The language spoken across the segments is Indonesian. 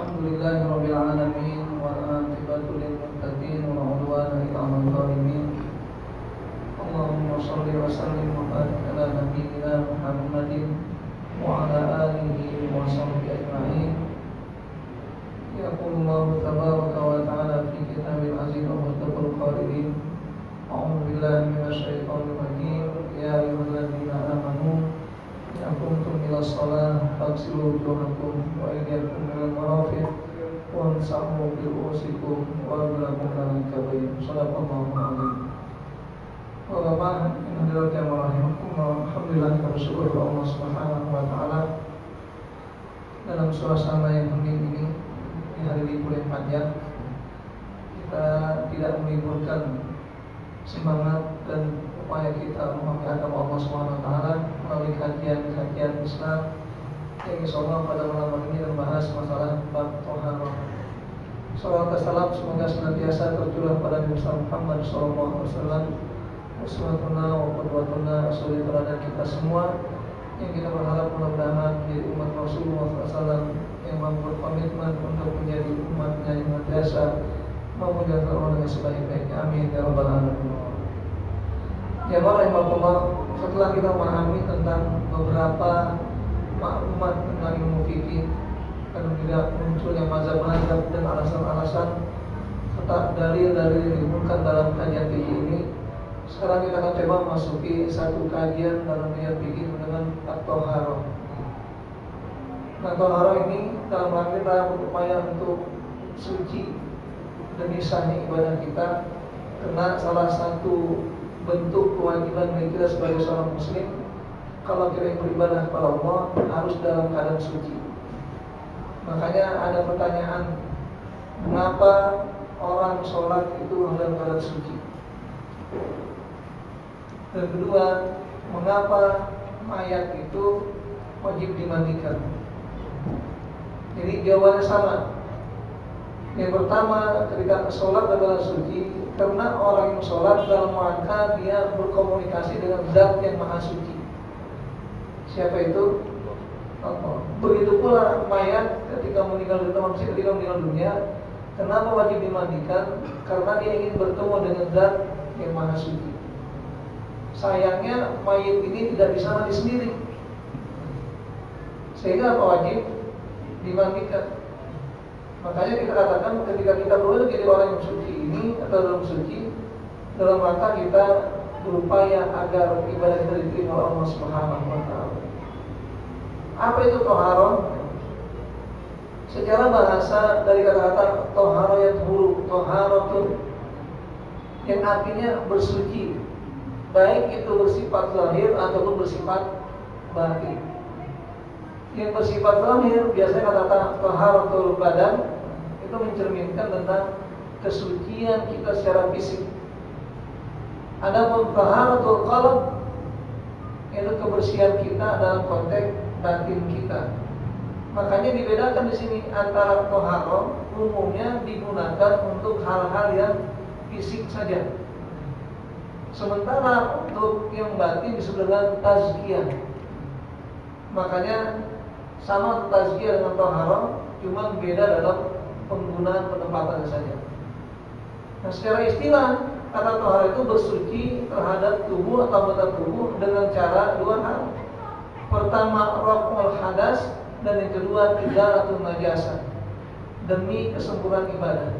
Alhamdulillahirabbil alamin wal aqibatu lil muttaqin wa la udwana illa 'alal zalimin. Allahumma shalli wa sallim wa barik ala nabiyyina Muhammadin wa ala alihi wa sahbihi ajma'in. Yaqulullahu tabaraka wa ta'ala fi kitabil aziz wa muttaqal qailin. A'udzu billahi minasy syaithanir rajim. Ya ayyuhalladzina amanu idza qumtum ilas shalah faghsilu wujuhakum wa aydiyakum ilal marafiq wamsahu bi ru'usikum wa arjulakum ilal ka'bayn. Shadaqallahu adzim. Bapak yang dirahmati Allah, alhamdulillah kita bersyukur kepada Allah Subhanahu wa taala dalam suasana yang hening ini di hari libur yang panjang. Kita tidak meliburkan semangat dan upaya kita memahami agama Allah Subhanahu wa taala melalui kajian-kajian Islam yang insyaallah pada malam ini membahas masalah bab thaharah. Salawat dan salam semoga senantiasa tercurah pada Nabi Muhammad sallallahu alaihi wasallam, uswatuna wa qudwatuna, suri teladan kita semua yang kita berharap mudah-mudahan menjadi umat Rasulullah SAW yang mampu berkomitmen untuk menjadi umatnya yang senantiasa memuliakan Allah dengan sebaik-baiknya. Amin ya rabbal alamin. Ya rahimahullah, setelah kita memahami tentang beberapa maklumat tentang ilmu fikih dan juga munculnya mazhab-mazhab dan alasan-alasan serta dalil-dalil yang ditemukan dalam kajian fikih ini, sekarang kita akan coba masuki satu kajian dalam kajian fikih dengan at-thaharah. Nah, thaharah ini dalam rangka berupaya untuk suci demi sahnya ibadah kita, karena salah satu bentuk kewajiban bagi kita sebagai seorang muslim, kalau kita beribadah kepada Allah harus dalam keadaan suci. Makanya ada pertanyaan, mengapa orang sholat itu harus dalam keadaan suci? Dan kedua, mengapa mayat itu wajib dimandikan? Jadi jawabannya sama. Yang pertama, ketika sholat adalah suci karena orang yang sholat dalam rangka dia berkomunikasi dengan zat yang maha suci. Siapa itu? Allah. Begitu pula mayat ketika meninggal dunia, kenapa wajib dimandikan? Karena dia ingin bertemu dengan zat yang maha suci. Sayangnya mayat ini tidak bisa mandi sendiri, sehingga apa wajib dimandikan. Makanya kita katakan ketika kita boleh jadi orang yang suci ini atau dalam suci, dalam rangka kita berupaya agar ibadah kita diterima oleh Allah Subhanahu wa taala. Apa itu thaharah? Secara bahasa dari kata-kata thaharah yathuru, thaharatun, yang artinya bersuci, baik itu bersifat zahir ataupun bersifat batin. Yang bersifat zahir biasanya kata-kata thaharatul badan itu mencerminkan tentang kesucian kita secara fisik. Adapun thaharatul qalb itu kebersihan kita dalam konteks batin kita. Makanya dibedakan di sini antara thaharah umumnya digunakan untuk hal-hal yang fisik saja. Sementara untuk yang batin disebut dengan tazkiyah. Makanya sama tazkiyah dengan thaharah, cuma beda dalam penggunaan penempatannya saja. Nah, secara istilah kata thaharah itu bersuci terhadap tubuh atau anggota tubuh dengan cara dua hal. Pertama, raf'ul hadas, dan yang kedua izalatul najasah, demi kesempurnaan ibadah.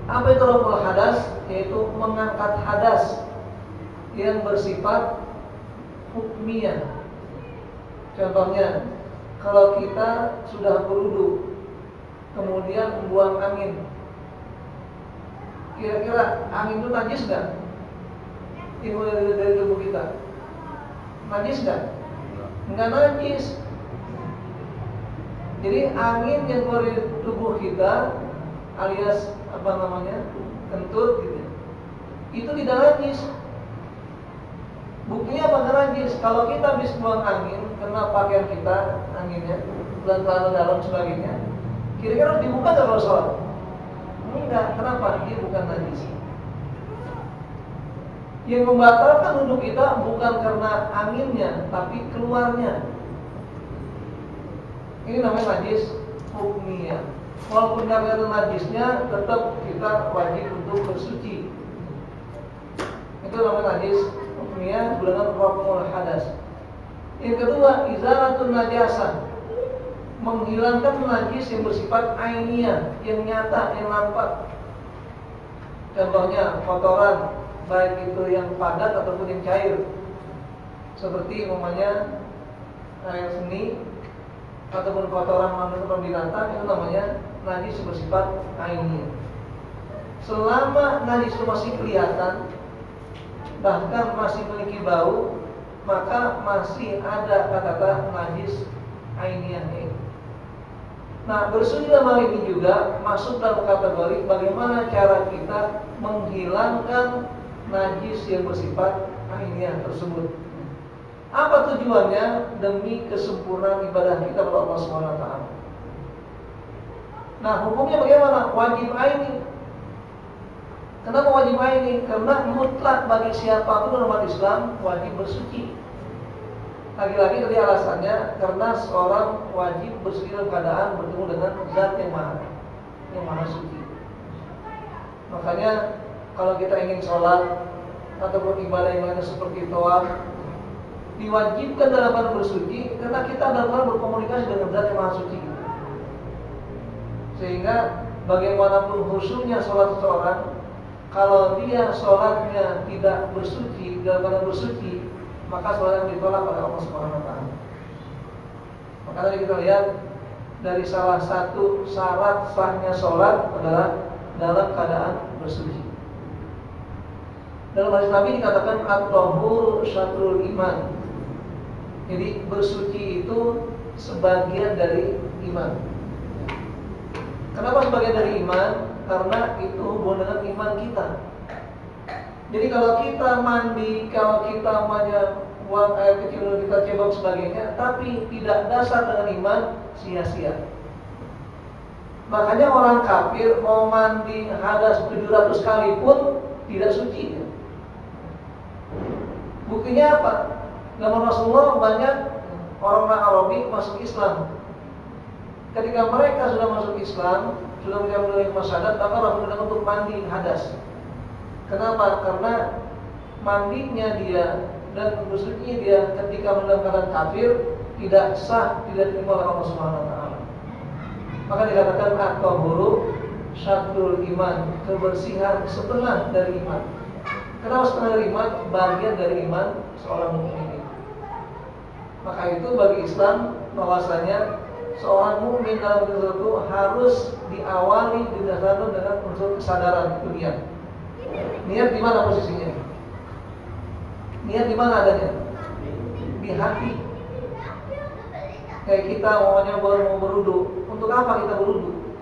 Apa itu raf'ul hadas? Yaitu mengangkat hadas yang bersifat hukmiyah. Contohnya, kalau kita sudah berwudu kemudian membuang angin, kira-kira angin itu najis nggak? Timbul dari tubuh kita, najis nggak? Nggak najis. Jadi angin yang keluar dari tubuh kita alias kentut gitu, itu tidak najis. Buktinya apa nggak najis? Kalau kita habis buang angin kena pakaian kita, anginnya celana dalam sebagainya, kira-kira harus dibuka nggak kalau sholat? Enggak. Kenapa? Dia bukan najis. Yang membatalkan wudhu kita bukan karena anginnya, tapi keluarnya. Ini namanya najis hukmiyah. walaupun nggak kelihatan najisnya, tetap kita wajib untuk bersuci. Itu namanya najis hukumnya dengan raf'ul hadas. Yang kedua, izalatun najasah, menghilangkan najis yang bersifat ainiyah, yang nyata, yang nampak. Contohnya kotoran, baik itu yang padat ataupun yang cair, seperti umpamanya air seni ataupun kotoran manusia atau binatang, itu namanya najis yang bersifat ainiyah. Selama najis itu masih kelihatan, bahkan masih memiliki bau, maka masih ada kata-kata najis ainiyahnya. Nah, bersuci dalam hal ini juga masuk dalam kategori bagaimana cara kita menghilangkan najis yang bersifat ainiyah tersebut. Apa tujuannya? Demi kesempurnaan ibadah kita kepada Allah SWT. Nah, hukumnya bagaimana? Wajib aini. Kenapa wajib aini? Karena mutlak bagi siapapun dalam umat Islam wajib bersuci. Lagi-lagi tadi alasannya karena seorang wajib bersuci dalam keadaan bertemu dengan Zat yang maha suci. Makanya kalau kita ingin sholat ataupun ibadah yang lainnya seperti tawaf, diwajibkan dalam keadaan bersuci karena kita dalam keadaan berkomunikasi dengan Zat yang maha suci. Sehingga bagaimanapun khusyuknya sholat seseorang, kalau dia sholatnya tidak bersuci, dalam keadaan bersuci, maka sholatnya ditolak oleh Allah SWT. Maka tadi kita lihat dari salah satu syarat sahnya sholat adalah dalam keadaan bersuci. Dalam hadis Nabi dikatakan at-tahur syatrul iman. Jadi bersuci itu sebagian dari iman. Kenapa sebagian dari iman? Karena itu hubungan dengan iman kita. Jadi kalau kita mandi, kalau kita buang air kecil, kita cebok sebagainya, tapi tidak dasar dengan iman, sia-sia. Makanya orang kafir mau mandi hadas 700 kali pun tidak suci. Buktinya apa? Zaman Rasulullah banyak orang-orang Arabi masuk Islam. Ketika mereka sudah masuk Islam, sudah menjalankan kalimat syahadat, maka Rasulullah untuk mandi hadas. Kenapa? Karena mandinya dia dan bersucinya dia ketika dalam keadaan kafir tidak sah, tidak diterima oleh Allah Subhanahu wa taala. Maka dikatakan at-tahuru syatrul iman, kebersihan setengah dari iman. Kenapa setengah dari iman? Bagian dari iman seorang mukmin. Maka itu bagi Islam bahwasanya seorang mukmin dalam itu harus diawali didasarkan dengan unsur kesadaran dunia. Niat di mana posisinya? Niat di mana adanya? Di hati. Kayak kita mau berwudu. Untuk apa kita berwudu?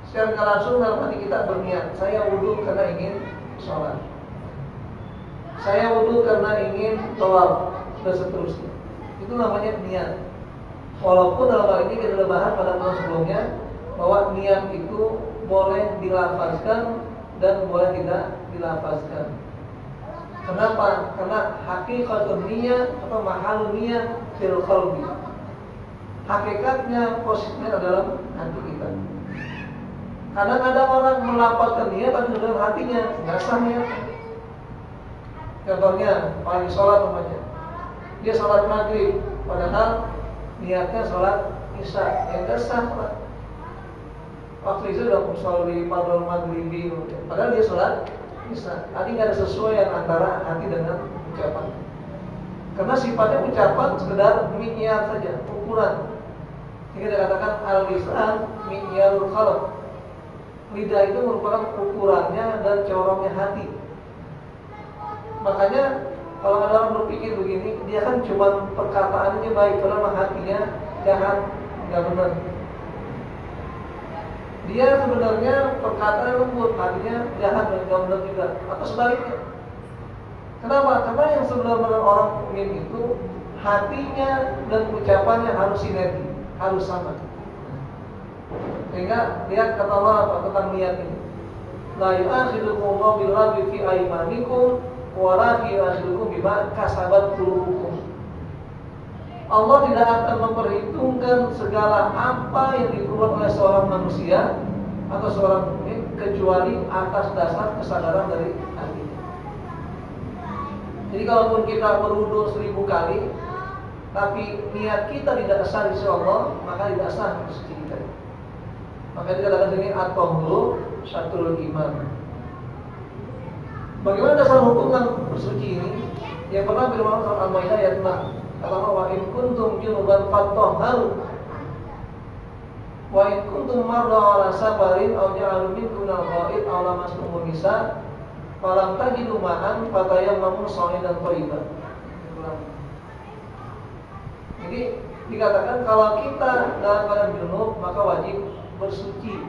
Secara nggak langsung dalam hati kita berniat, saya wudu karena ingin sholat. Saya wudu karena ingin tawaf dan seterusnya. Itu namanya niat. Walaupun dalam hal ini kita sudah bahas pada bulan sebelumnya bahwa niat itu boleh dilafazkan dan boleh tidak dilafazkan. Kenapa? Karena hakikatun niyah atau mahalun niyah fil qalbi. Hakikatnya posisinya adalah hati kita. Kadang ada orang melafazkan niat tapi dalam hatinya nggak sah niat. Contohnya pagi sholat umpamanya, dia sholat maghrib, padahal niatnya sholat isya, yang nggak sah. Waktu itu udah sholat di fardhu maghribi, padahal dia sholat isya. Tadi nggak ada sesuaian antara hati dengan ucapan. Karena sifatnya ucapan sekedar mi'yar saja, ukuran. Sehingga dikatakan al-lisan mi'yarul qalb. Lidah itu merupakan ukurannya dan corongnya hati. Makanya kalau ada orang berpikir begini, dia kan cuma perkataannya baik, padahal hatinya jahat, nggak benar. Dia sebenarnya perkataan lembut, hatinya jahat dan nggak benar juga, atau sebaliknya. Kenapa? Karena yang sebenarnya orang mukmin itu hatinya dan ucapannya harus sinergi, harus sama. Sehingga lihat kata Allah tentang niat ini. La yu'akhidukumullahu bil-lagwi fi aymanikum walakin yu'akhidukum bima kasabat qulubukum. Allah tidak akan memperhitungkan segala apa yang diperbuat oleh seorang manusia atau seorang mukmin kecuali atas dasar kesadaran dari hatinya. Jadi kalaupun kita berwudu 1000 kali, tapi niat kita tidak sah di sisi Allah, maka tidak sah suci kita. Maka dikatakan ini at-tahuru syatrul iman. Bagaimana dasar hukum yang bersuci ini? Yang pernah firman surat Al-Maidah ayat 6. Kata Allah, wa in kuntum junuban fatahharu wa in kuntum marda ala safarin aw ja'alu minkum al-ghaid aw lamastum nisa falam tajidu ma'an fatayammamu sha'idan thayyiban. Jadi dikatakan kalau kita dalam keadaan junub maka wajib bersuci.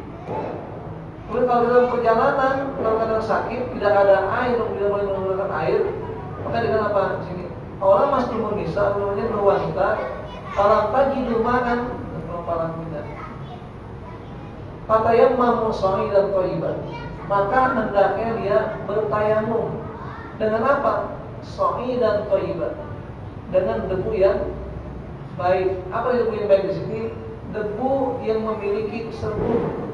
Kemudian kalau dalam perjalanan dalam keadaan sakit tidak ada air, tidak boleh menggunakan air, maka dengan apa di sini? Orang masih bisa namanya berwanita, para pagi lumayan dan para tidak. Fatayammamu sha'idan thayyiban. Maka hendaknya dia bertayamum dengan apa? Sha'idan thayyiban. Dengan debu yang baik. Apa debu yang baik di sini? Debu yang memiliki serbuk.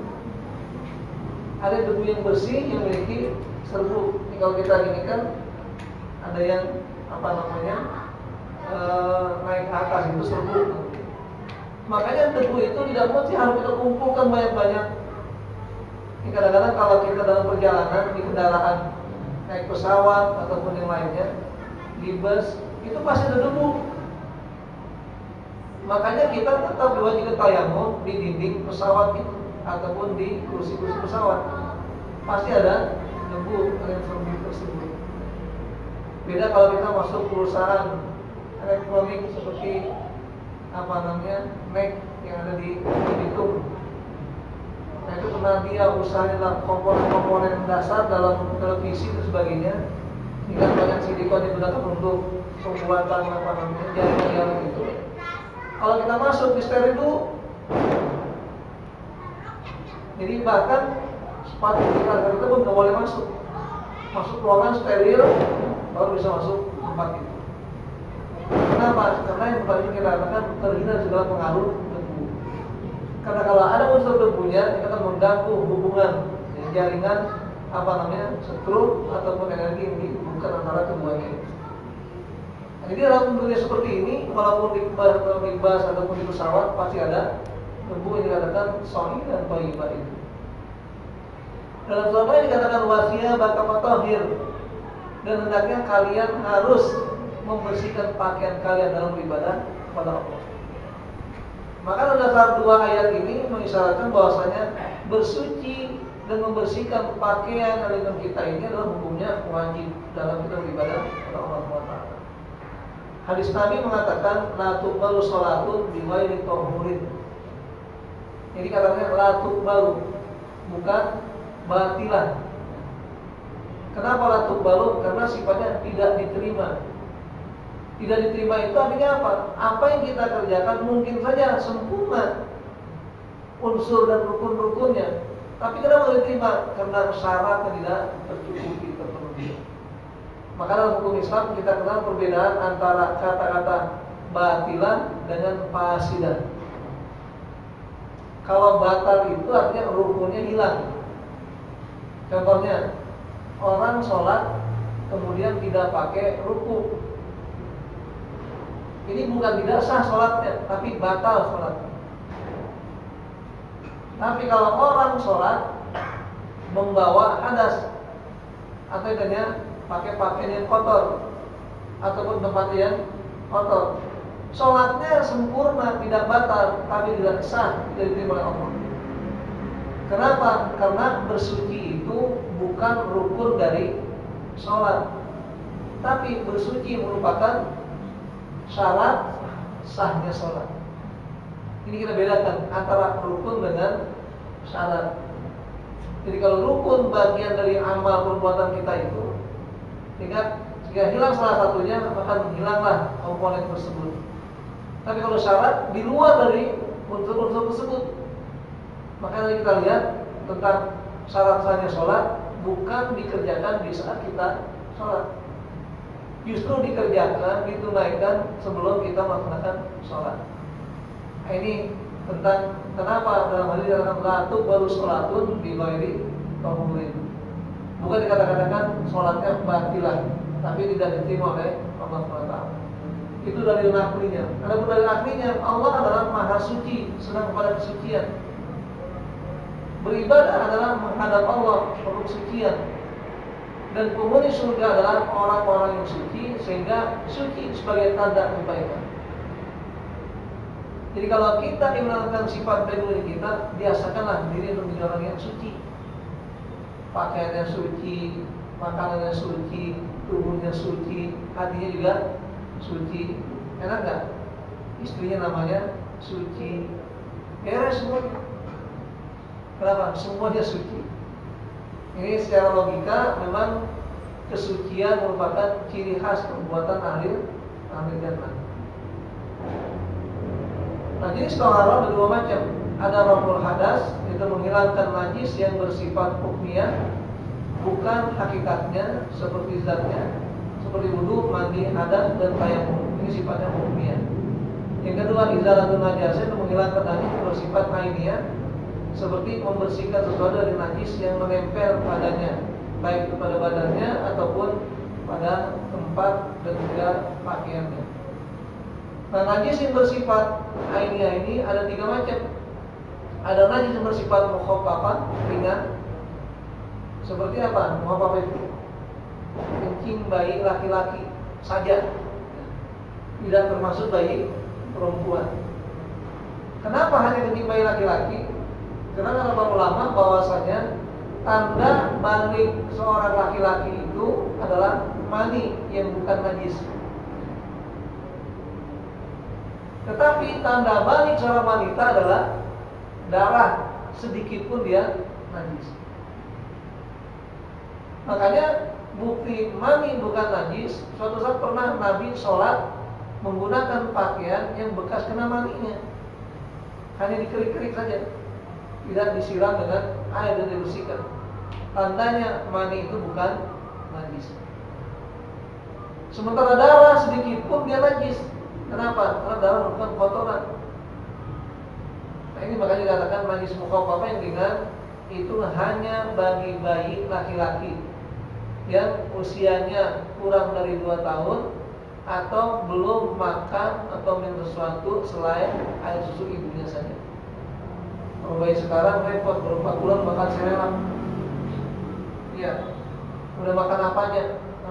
Ada debu yang bersih yang memiliki serbuk. Ini kalau kita gini kan ada yang apa namanya naik ke atas itu serbuk. Makanya debu itu tidak mesti harus kita kumpulkan banyak-banyak. Ini kadang-kadang kalau kita dalam perjalanan di kendaraan naik pesawat ataupun yang lainnya di bus itu pasti ada debu. Makanya kita tetap diwajibkan tayamum di dinding pesawat itu ataupun di kursi-kursi pesawat. Pasti ada debu yang serbuk tersebut. Beda kalau kita masuk perusahaan elektronik seperti apa namanya Mac yang ada di Bitung. Nah itu pernah dia usahanya komponen-komponen dasar dalam televisi dan sebagainya. Hingga banyak silikon yang digunakan untuk pembuatan apa namanya jaring-jaring itu. Kalau kita masuk di steril dulu. Jadi bahkan sepatu kita pun nggak boleh masuk. Masuk ruangan steril baru bisa masuk tempat itu. Kenapa? Karena yang tadi kita katakan terhindar segala pengaruh debu. Karena kalau ada unsur debunya, itu akan mengganggu hubungan jaringan apa namanya setrum ataupun energi yang dihubungkan antara keduanya. Nah, jadi dalam dunia seperti ini, walaupun di bus ataupun di pesawat pasti ada debu yang dikatakan sha'i dan thayyibah itu. Dalam surah ini dikatakan wasiyah bakamatahir. Dan hendaknya kalian harus membersihkan pakaian kalian dalam beribadah kepada Allah. Maka dasar dua ayat ini mengisyaratkan bahwasanya bersuci dan membersihkan pakaian dalam kita ini adalah hukumnya wajib dalam kita beribadah kepada Allah Taala. Hadis Nabi mengatakan la tuqbalu shalatun bi ghairi tahurin. Jadi katanya la tuqbalu bukan batilah. Kenapa la tuqbalu? Karena sifatnya tidak diterima. Tidak diterima itu artinya apa? Apa yang kita kerjakan mungkin saja sempurna unsur dan rukun-rukunnya, tapi kenapa tidak diterima? Karena syaratnya tidak tercukupi, terpenuhi. Maka dalam hukum Islam kita kenal perbedaan antara kata-kata batilan dengan fasidan. Kalau batal itu artinya rukunnya hilang. Contohnya, orang sholat kemudian tidak pakai ruku. Ini bukan tidak sah sholatnya, tapi batal sholatnya. Tapi kalau orang sholat membawa hadas atau adanya pakai pakaian yang kotor ataupun tempat yang kotor, sholatnya sempurna, tidak batal, tapi tidak sah, tidak diterima oleh Allah. Kenapa? Karena bersuci itu bukan rukun dari sholat, tapi bersuci merupakan syarat sahnya sholat. Ini kita bedakan antara rukun dengan syarat. Jadi kalau rukun bagian dari amal perbuatan kita itu, jika hilang salah satunya, maka hilanglah komponen tersebut. Tapi kalau syarat di luar dari unsur-unsur tersebut, maka kita lihat tentang syarat sahnya sholat bukan dikerjakan di saat kita sholat. justru dikerjakan, ditunaikan sebelum kita melaksanakan sholat. Nah, ini tentang kenapa dalam hadis dikatakan latu baru sholatun di ghairi qabulin. Bukan dikatakan sholatnya batilah, tapi tidak diterima oleh Allah SWT. Itu dalil naklinya. Karena dalil naklinya, Allah adalah maha suci, senang kepada kesucian. Beribadah adalah menghadap Allah, perlu kesucian. Dan penghuni surga adalah orang-orang yang suci, sehingga suci sebagai tanda kebaikan. Jadi kalau kita ingin melakukan sifat baik dari kita, biasakanlah diri untuk menjadi orang yang suci. Pakaiannya suci, makanannya suci, tubuhnya suci, hatinya juga suci. Enak gak? Istrinya namanya suci. Beres semuanya. Kenapa? Semuanya suci. Ini secara logika memang kesucian merupakan ciri khas perbuatan ahli jannah. Nah, jadi toharoh ada dua macam. Ada raful hadas, itu menghilangkan najis yang bersifat hukmiyah, bukan hakikatnya seperti zatnya, seperti wudu, mandi, hadas dan tayamum. Ini sifatnya hukmiyah. Yang kedua, izalatun najis, itu menghilangkan najis bersifat ainiyah, seperti membersihkan sesuatu dari najis yang menempel padanya, baik pada badannya ataupun pada tempat dan juga pakaiannya. Nah, najis yang bersifat ainiyah ini ada tiga macam. Ada najis yang bersifat mukhaffafah, ringan. Seperti apa? Mukhaffafah itu kencing bayi laki-laki saja, tidak termasuk bayi perempuan. Kenapa hanya kencing bayi laki-laki? Karena kata ulama bahwasanya tanda balik seorang laki-laki itu adalah mani yang bukan najis. Tetapi tanda balik seorang wanita adalah darah, sedikit pun dia najis. Makanya bukti mani bukan najis, suatu saat pernah Nabi sholat menggunakan pakaian yang bekas kena maninya, hanya dikerik-kerik saja, tidak disiram dengan air dan dibersihkan. Tandanya mani itu bukan najis. Sementara darah sedikit pun dia najis. Kenapa? Karena darah merupakan kotoran. Nah, ini makanya dikatakan najis mukhaffafah yang ringan itu hanya bagi bayi laki-laki yang usianya kurang dari 2 tahun atau belum makan atau minum sesuatu selain air susu ibunya saja. Kalau bayi sekarang repot, baru 4 bulan makan serelak. Iya, udah makan apanya?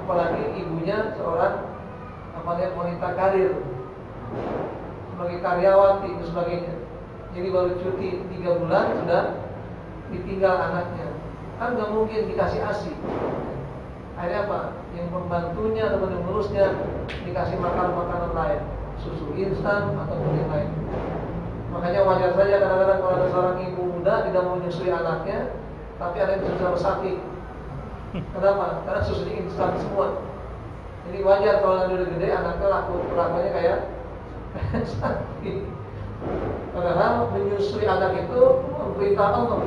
Apalagi ibunya seorang wanita karir, sebagai karyawati dan sebagainya. Jadi baru cuti 3 bulan sudah ditinggal anaknya. Kan nggak mungkin dikasih ASI. Akhirnya apa? Yang membantunya atau mengurusnya dikasih makanan lain, susu instan ataupun yang lain. Makanya wajar saja kadang-kadang kalau ada seorang ibu muda tidak mau menyusui anaknya, tapi ada yang sudah sakit. Kenapa? Karena susunya instan semua. Jadi wajar kalau dia udah gede, anaknya lakunya kayak sakit. Padahal menyusui anak itu perintah Allah.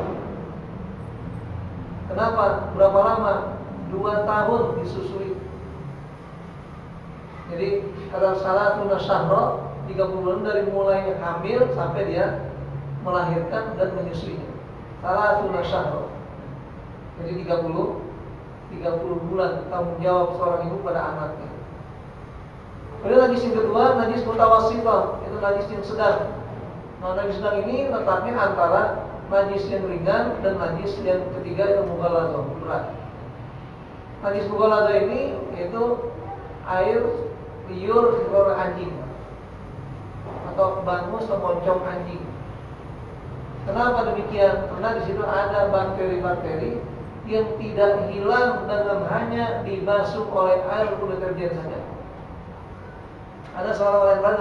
Kenapa? Berapa lama? 2 tahun disusui. Jadi kalau salah tuna syahro 30 bulan dari mulai hamil sampai dia melahirkan dan menyusuinya. Salah tuna syahro. Jadi 30 bulan tanggung jawab seorang ibu pada anaknya. Kemudian najis yang kedua, najis mutawassithah, itu najis yang sedang. Nah, najis sedang ini letaknya antara najis yang ringan dan najis yang ketiga yang mughaladzah, berat. Najis mughaladzah ini yaitu air liur dari anjing atau bangus atau moncong anjing. Kenapa demikian? Karena di situ ada bakteri-bakteri yang tidak hilang dengan hanya dibasuh oleh air atau deterjen saja. Ada seorang orang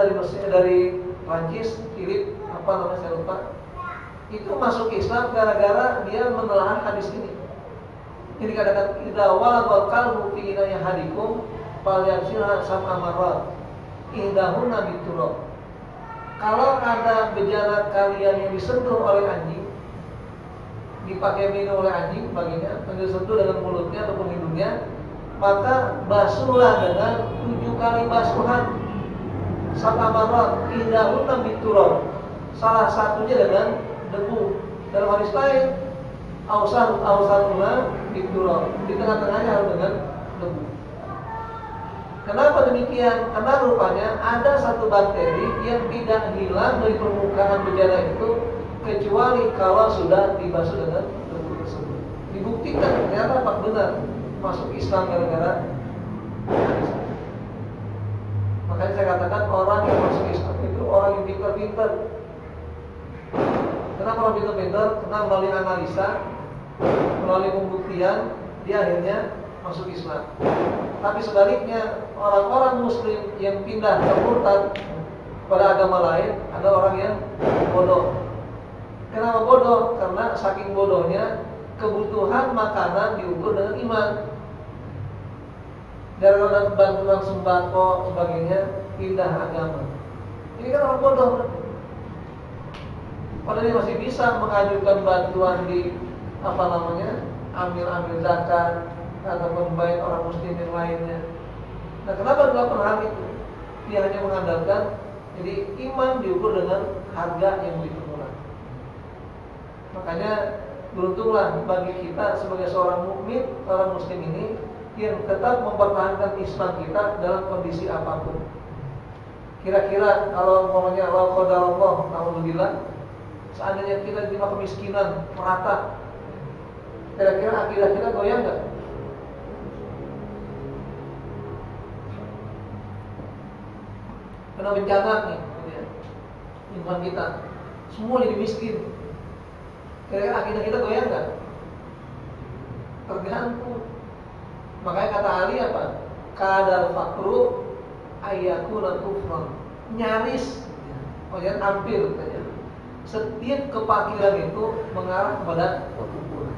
dari Prancis, Philip, apa namanya saya lupa. Itu masuk Islam gara-gara dia menelaah hadis ini. Jadi katakan idza walaqal qalbu fi inaya hadikum falyamsilha sab'a marrat indahunna biturab. Kalau ada bejana kalian yang disentuh oleh anjing, dipakai minum oleh anjing baginya, disentuh dengan mulutnya ataupun hidungnya, maka basuhlah dengan 7 kali basuhan. Sab'amarat ihdahunna biturab. Salah satunya dengan debu. Dalam hadis lain, awsaruna biturab. Di tengah-tengahnya harus dengan debu. Kenapa demikian? Karena rupanya ada satu bakteri yang tidak hilang dari permukaan bejana itu kecuali kalau sudah dibasuh dengan debu tersebut. Dibuktikan ternyata apa benar masuk Islam gara-gara. Makanya saya katakan orang yang masuk Islam itu orang yang pintar-pintar. Kenapa orang pintar-pintar? Karena melalui analisa, melalui pembuktian, dia akhirnya masuk Islam. Tapi sebaliknya, orang-orang Muslim yang pindah ke murtad pada agama lain, ada orang yang bodoh. Kenapa bodoh? Karena saking bodohnya, kebutuhan makanan diukur dengan iman. Dari bantuan sembako sebagainya, pindah agama. Ini kan orang bodoh. Padahal dia masih bisa mengajukan bantuan di ambil zakat ataupun baik orang muslim yang lainnya. Nah, kenapa dilakukan hal itu? Dia hanya mengandalkan, jadi iman diukur dengan harga yang begitu murah. Makanya beruntunglah bagi kita sebagai seorang mukmin, seorang muslim ini yang tetap mempertahankan Islam kita dalam kondisi apapun. Kira-kira kalau umpamanya Allah qadarullah, alhamdulillah, seandainya kita di kemiskinan merata, kira-kira akidah kita goyang nggak? Kena bencana nih, lingkungan kita, semua jadi miskin. Kira-kira akidah kita goyang nggak? Tergantung. Makanya kata Ali apa? Kadal fakru ayakuna kufran. Nyaris, jangan hampir saja. Setiap kepakiran itu mengarah kepada kekufuran.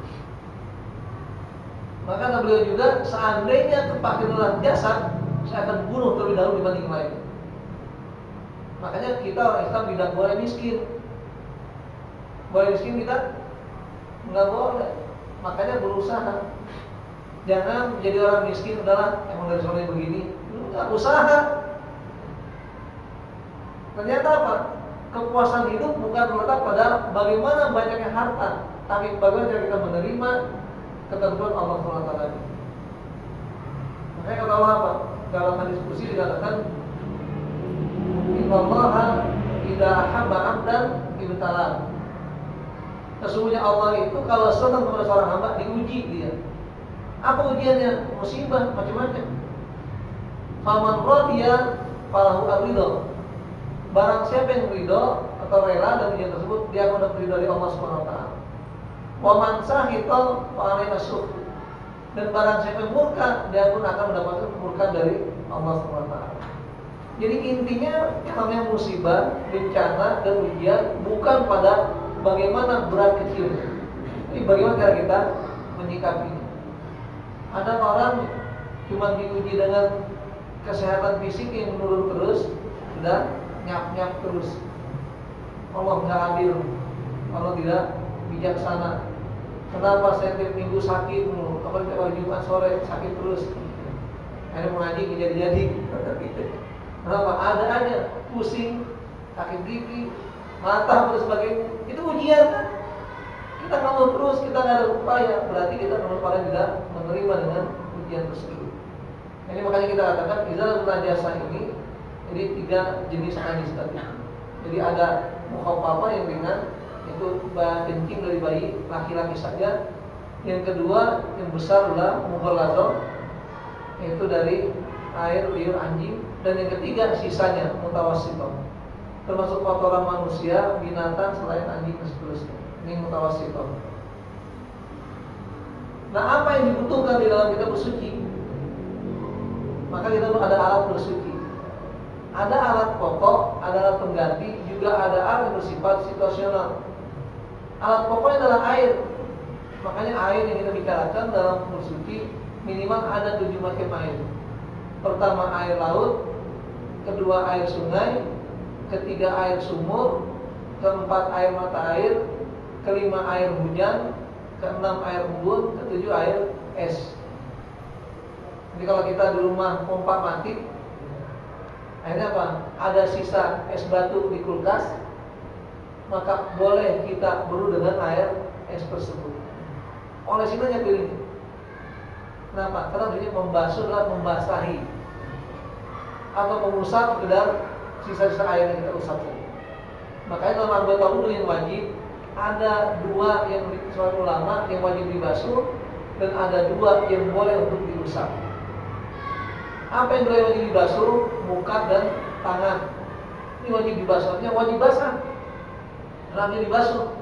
Maka kata beliau juga, seandainya kepakiran adalah jasad, saya akan bunuh terlebih dahulu dibanding yang lain. Makanya kita orang Islam tidak boleh miskin. Boleh miskin kita? Enggak boleh. Makanya berusaha. Jangan menjadi orang miskin adalah emang dari soalnya begini. Enggak, usaha. Ternyata apa? Kepuasan hidup bukan terletak pada bagaimana banyaknya harta, tapi bagaimana cara kita menerima ketentuan Allah SWT. Makanya kata Allah apa? Dalam hadis kursi dikatakan, Innallaha idza habba 'abdan ibtalah. Sesungguhnya Allah itu kalau senang kepada seorang hamba diuji dia. Apa ujiannya? Musibah macam-macam. Faman radiya falahu ar-ridha. Barang siapa yang ridho atau rela dengan ujian tersebut, dia akan mendapat ridho dari Allah Subhanahu wa taala. Wa man sahita fa alaihi syukr. Dan barang siapa yang murka, dia pun akan mendapatkan kemurkaan dari Allah Subhanahu wa taala. Jadi intinya namanya musibah, bencana dan ujian bukan pada bagaimana berat kecilnya. Jadi bagaimana cara kita menyikapinya. Ada orang cuma diuji dengan kesehatan fisik yang menurun terus, sudah nyap-nyap terus. Allah nggak adil, Allah tidak bijaksana. Kenapa saya tiap minggu sakit mulu? Apalagi tiap hari Jumat sore sakit terus. Akhirnya mengaji jadi-jadi. Kenapa? Ada aja pusing, sakit gigi, mata dan sebagainya. Itu ujian. Kita ngeluh terus, kita nggak ada upaya, berarti kita paling tidak menerima dengan ujian tersebut. Ini makanya kita katakan izalatul najasah ini, jadi 3 jenis najis tadi. Jadi ada mukhaffafah yang ringan, itu kencing dari bayi laki-laki saja. Yang kedua yang besar adalah mughalladhah, yaitu dari air liur anjing. Dan yang ketiga sisanya mutawassithah, termasuk kotoran manusia, binatang selain anjing dan seterusnya. Ini mutawassithah. Nah, apa yang dibutuhkan di dalam kita bersuci? Maka kita perlu ada alat bersuci. Ada alat pokok, ada alat pengganti, juga ada alat yang bersifat situasional. Alat pokoknya adalah air. Makanya air yang kita bicarakan dalam bersuci minimal ada 7 macam air. Pertama air laut, kedua air sungai, ketiga air sumur, keempat air mata air, kelima air hujan, keenam air embun, ketujuh air es. Jadi kalau kita di rumah pompa mati, akhirnya apa? Ada sisa es batu di kulkas, maka boleh kita berwudu dengan air es tersebut. Olesinnya piring. Kenapa? Karena dia membasuh adalah membasahi atau mengusap sekedar sisa-sisa air yang kita usap tadi. Makanya dalam anggota wudu yang wajib ada dua yang disebut ulama yang wajib dibasuh dan ada dua yang boleh untuk diusap. Apa yang boleh wajib dibasuh? Muka dan tangan. Ini wajib dibasuhnya wajib basah. Rambutnya dibasuh.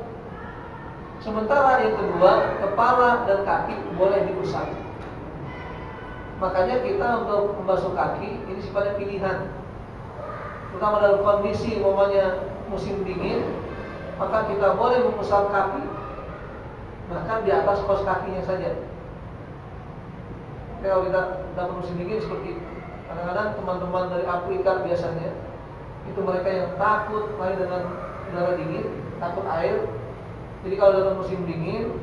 Sementara yang kedua, kepala dan kaki boleh diusap. Makanya kita untuk membasuh kaki ini sifatnya pilihan. Terutama dalam kondisi umpamanya musim dingin, maka kita boleh mengusap kaki bahkan di atas kaos kakinya saja. Kalau kita dalam musim dingin seperti itu. Kadang-kadang teman-teman dari Afrika biasanya itu mereka yang takut main dengan udara dingin, takut air. Jadi kalau dalam musim dingin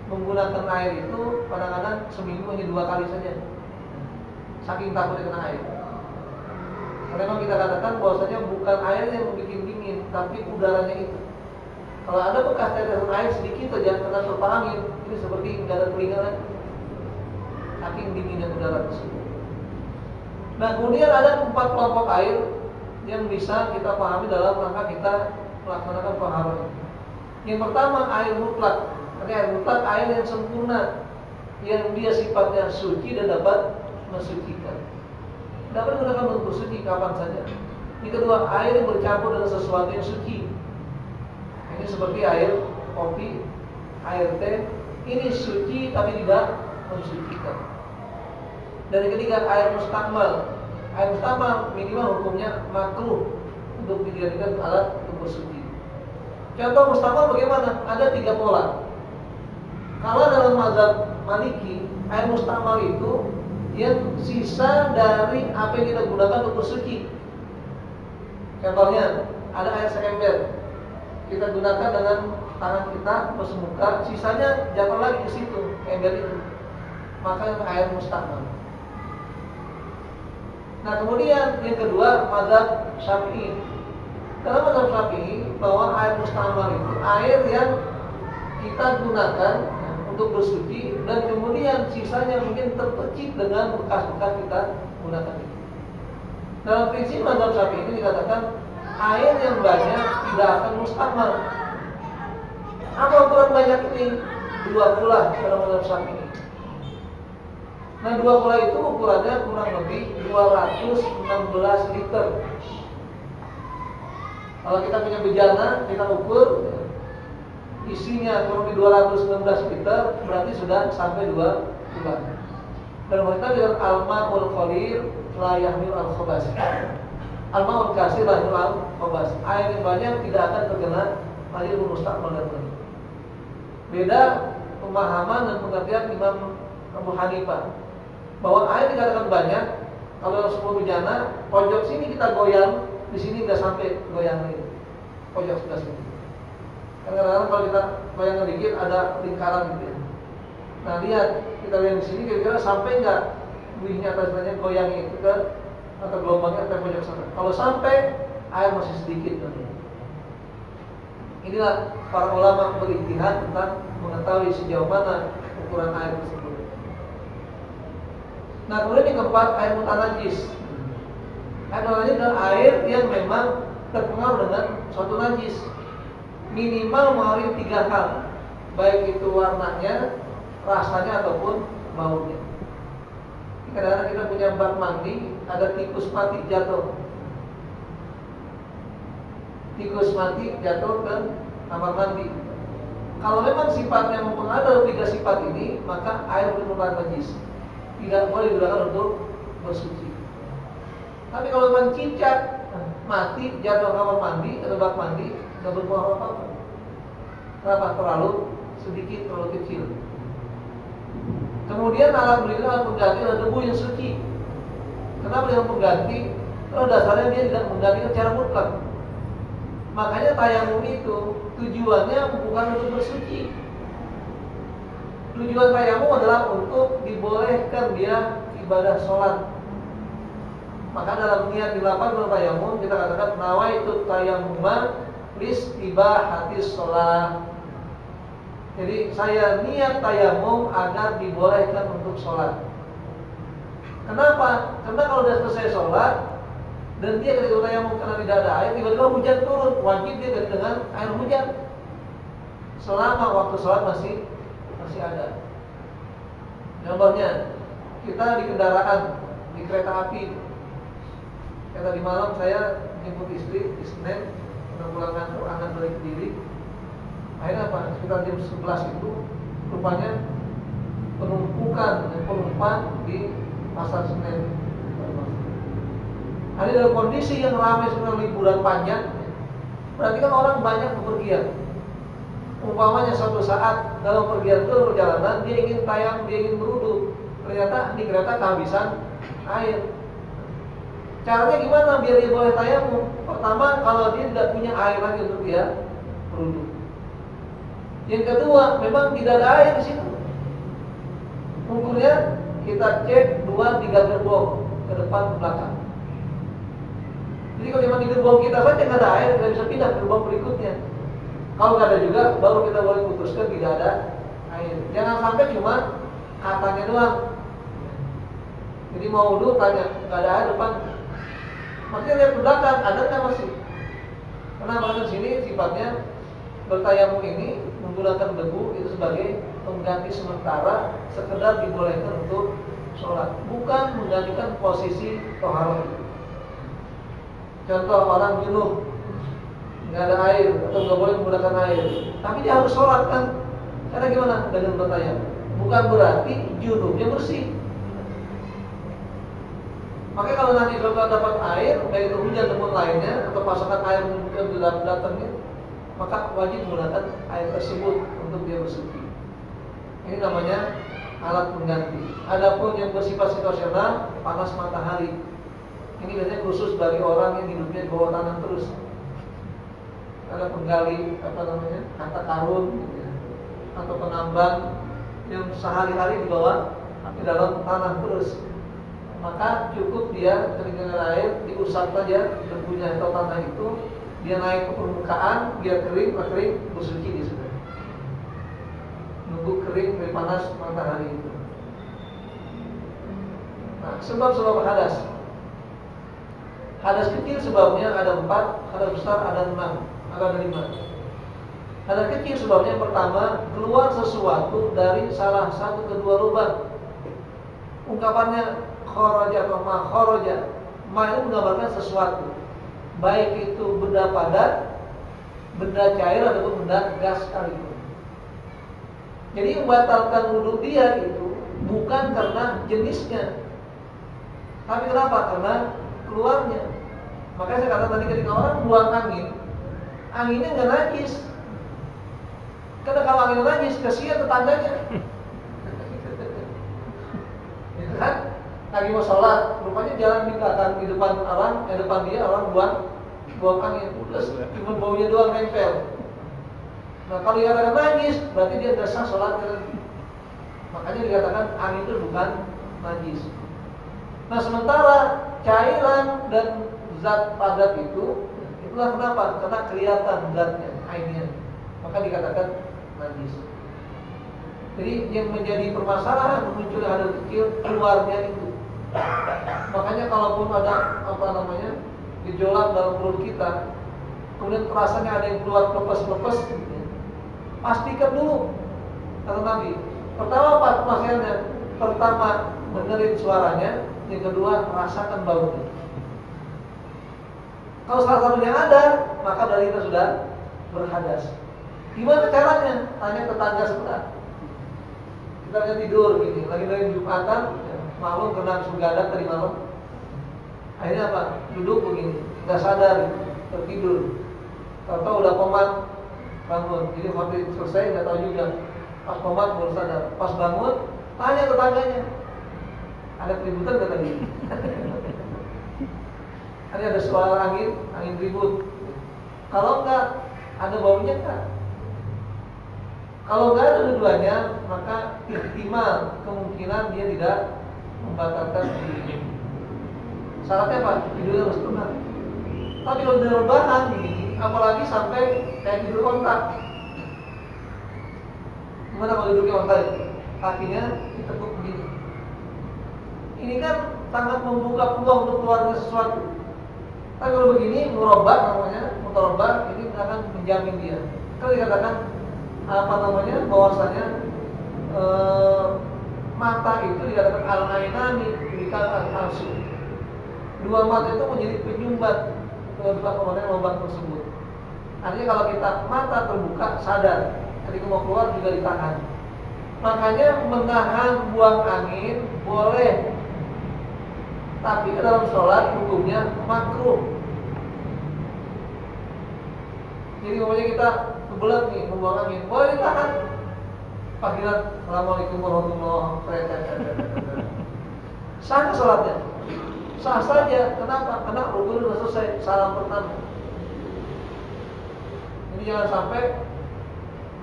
menggunakan air itu kadang-kadang seminggu hanya 2 kali saja. Saking takutnya kena air. Karena memang kita katakan bahwasanya bukan airnya yang bikin dingin, tapi udaranya itu. Kalau ada bekas tetesan air sedikit saja kena terpa angin, ini seperti nggak ada telinga. Saking dinginnya udara tersebut. Nah, kemudian ada 4 kelompok air yang bisa kita pahami dalam rangka kita melaksanakan taharah. Yang pertama air mutlak. Air mutlak air yang sempurna, yang dia sifatnya suci dan dapat mensucikan. Dapat digunakan untuk bersuci kapan saja. Yang kedua, air yang bercampur dengan sesuatu yang suci. Ini seperti air kopi, air teh. Ini suci tapi tidak mensucikan. Dan yang ketiga, air mustakmal. Air mustakmal minimal hukumnya makruh untuk dijadikan alat untuk bersuci. Contoh mustakmal bagaimana? Ada 3 pola. Kalau dalam mazhab Maliki, air mustakmal itu yang sisa dari apa yang kita gunakan untuk bersuci. Contohnya, ada air seember. Kita gunakan dengan tangan kita basuh muka, sisanya jatuh lagi ke situ, ember itu. Maka air mustakmal. Nah, kemudian yang kedua, mazhab Syafi'i. Dalam mazhab Syafi'i bahwa air mustakmal itu air yang kita gunakan untuk bersuci dan kemudian sisanya mungkin terpecik dengan bekas-bekas kita gunakan itu. Dalam prinsip mazhab Syafi'i ini dikatakan air yang banyak tidak akan mustakmal. Apa ukuran banyak ini? 2 pula dalam mazhab Syafi'i. Nah, 2 pula itu ukurannya kurang lebih 216 liter. Kalau kita punya bejana, kita ukur isinya kurang lebih 216 liter, berarti sudah sampai 2 bulan. Dan mereka dengan al-ma'ul qalir la yahmil al-khabas. Al-ma'ul kasir la yahmil al-khabas. Air yang banyak tidak akan terkena lahir mustakmal dan lain. Beda pemahaman dan pengertian Imam Abu Hanifah bahwa air dikatakan banyak. Kalau sebuah bejana, pojok sini kita goyang, di sini nggak sampai goyang lagi, pojok sebelah sini. Kadang-kadang kalau kita goyang sedikit ada lingkaran gitu ya. Nah, lihat kita lihat di sini kira-kira sampai nggak buihnya atasnya goyangnya itu ke atau gelombangnya sampai pojok sana. Kalau sampai, air masih sedikit nanti. Inilah para ulama berijtihad tentang mengetahui sejauh mana ukuran air tersebut. Nah, kemudian yang keempat, air mutanajis. Air mutanajis adalah air yang memang terpengaruh dengan suatu najis. Minimal mengawali 3 hal, baik itu warnanya, rasanya ataupun baunya. Kadang-kadang kita punya bak mandi, ada tikus mati jatuh. Tikus mati jatuh ke kamar mandi. Kalau memang sifatnya mempengaruhi 3 sifat ini, maka air benar-benar najis. Tidak boleh digunakan untuk bersuci. Tapi kalau memang cicak mati jatuh kamar mandi atau bak mandi, tidak berpengaruh apa-apa. Kenapa? Terlalu sedikit, terlalu kecil. Kemudian alat berikutnya alat pengganti adalah debu yang suci. Kenapa dengan pengganti? Kalau dasarnya dia tidak menggantikan secara mutlak. Makanya tayamum itu tujuannya bukan untuk bersuci. Tujuan tayamum adalah untuk dibolehkan dia ibadah sholat. Maka dalam niat dilakukan bertayamum kita katakan nawaitu tayammuma listibahatis sholat. Jadi saya niat tayamum agar dibolehkan untuk sholat. Kenapa? Karena kalau sudah selesai sholat dan dia ketika tayamum karena tidak ada air, tiba-tiba hujan turun, wajib dia ganti dengan air hujan. Selama waktu sholat masih ada. Contohnya, kita di kendaraan, di kereta api. Kayak tadi malam saya jemput istri di Senen, pulang kantor, anak balik Kediri. Akhirnya apa? Sekitar jam 11 itu rupanya penumpukan penumpang di pasar Senen. Ada dalam kondisi yang ramai sebenarnya liburan panjang, berarti kan orang banyak bepergian. Umpamanya suatu saat dalam perjalanan dia ingin tayang, dia ingin berwudu, ternyata di kereta kehabisan air. Caranya gimana biar dia boleh tayamum? Pertama, kalau dia tidak punya air lagi untuk dia berwudu. Yang kedua, memang tidak ada air di situ. Ukurnya kita cek 2-3 gerbong ke depan ke belakang. Jadi kalau cuma di gerbong kita saja nggak ada air, kita bisa pindah ke gerbong berikutnya. Kalau nggak ada juga, baru kita boleh putuskan tidak ada air. Jangan sampai cuma katanya doang. Jadi mau wudu tanya nggak ada air depan. Maksudnya lihat ke belakang, ada nggak masih? Karena bahkan sini sifatnya bertayamum ini menggunakan debu itu sebagai pengganti sementara, sekedar dibolehkan untuk sholat, bukan menggantikan posisi toharoh itu. Contoh orang junub, nggak ada air atau nggak boleh menggunakan air, tapi dia harus sholat kan? Karena gimana dengan bertayamum? Bukan berarti junubnya bersih. Makanya kalau nanti kalau dapat air, baik itu hujan ataupun lainnya, atau pasokan air yang sudah datangnya, maka wajib menggunakan air tersebut untuk dia bersuci. Ini namanya alat pengganti. Adapun yang bersifat situasional, panas matahari, ini biasanya khusus bagi orang yang hidupnya di bawah tanah terus. Ada penggali harta karun, gitu ya, atau penambang yang sehari-hari di bawah di dalam tanah terus. Maka cukup dia keringin air, diusap saja debunya atau tanah itu, dia naik ke permukaan, dia kering, bersuci di situ. Nunggu kering dari panas matahari itu. Nah, sebab hadas. Hadas kecil sebabnya ada 4, hadas besar ada 6, ada 5. Hadas kecil sebabnya pertama, keluar sesuatu dari salah satu kedua lubang. Ungkapannya kharaja atau ma kharaja. Ma itu menggambarkan sesuatu, baik itu benda padat, benda cair ataupun benda gas sekalipun. Jadi membatalkan wudu dia itu bukan karena jenisnya, tapi kenapa? Karena keluarnya. Makanya saya kata tadi ketika orang buang angin, anginnya nggak najis. Karena kalau angin najis, kasihan tetangganya. Ya kan? Lagi mau sholat, rupanya jalan di belakang, di depan orang, depan dia orang buang angin, terus cuma baunya doang nempel. Nah kalau dikatakan najis, berarti dia tidak sah sholat. Makanya dikatakan angin itu bukan najis. Nah sementara cairan dan zat padat itu, itulah kenapa? Karena kelihatan zatnya, ainnya, maka dikatakan najis. Jadi yang menjadi permasalahan muncul hadas kecil keluarnya itu. Makanya kalaupun ada gejolak dalam perut kita, kemudian perasaannya ada yang keluar pepes-pepes, pastikan dulu kata Nabi. Pertama apa masalahnya? Pertama dengerin suaranya, yang kedua rasakan baunya. Kalau salah satunya ada, maka dari kita sudah berhadas. Gimana caranya? Tanya tetangga sebelah. Kita lagi tidur gini, lagi dari Jumatan, malam kena sugadak tadi malam. Akhirnya apa? Duduk begini, nggak sadar, tertidur. Tahu udah komat, bangun. Jadi sampai selesai nggak tahu juga. Pas komat baru sadar. Pas bangun, tanya tetangganya, ada keributan nggak tadi? Ada suara angin ribut. Kalau enggak, ada baunya enggak? Kalau enggak ada dua-duanya, maka ihtimal kemungkinan dia tidak membatalkan wudu. Syaratnya apa? Tidurnya harus benar. Tapi kalau tidur rebahan begini, apalagi sampai kayak tidur kontak. Gimana kalau duduknya kontak? Kakinya ditekuk begini. Ini kan sangat membuka peluang untuk keluarnya sesuatu. Tapi kalau begini, murabak namanya, mutarabak, ini akan menjamin dia. Kalau dikatakan bahwasanya mata itu dikatakan al-ainani bikal al-asu. Dua mata itu menjadi penyumbat obat tersebut. Artinya kalau kita mata terbuka sadar, ketika mau keluar juga ditahan. Makanya menahan buang angin boleh, tapi ke dalam sholat hukumnya makruh. Jadi umumnya kita kebelet nih membuang angin, boleh ditahan. Panggilan Assalamualaikum warahmatullahi wabarakatuh. Sah sholatnya, sah saja. Kenapa? Karena rukun sudah selesai, salam pertama. Ini jangan sampai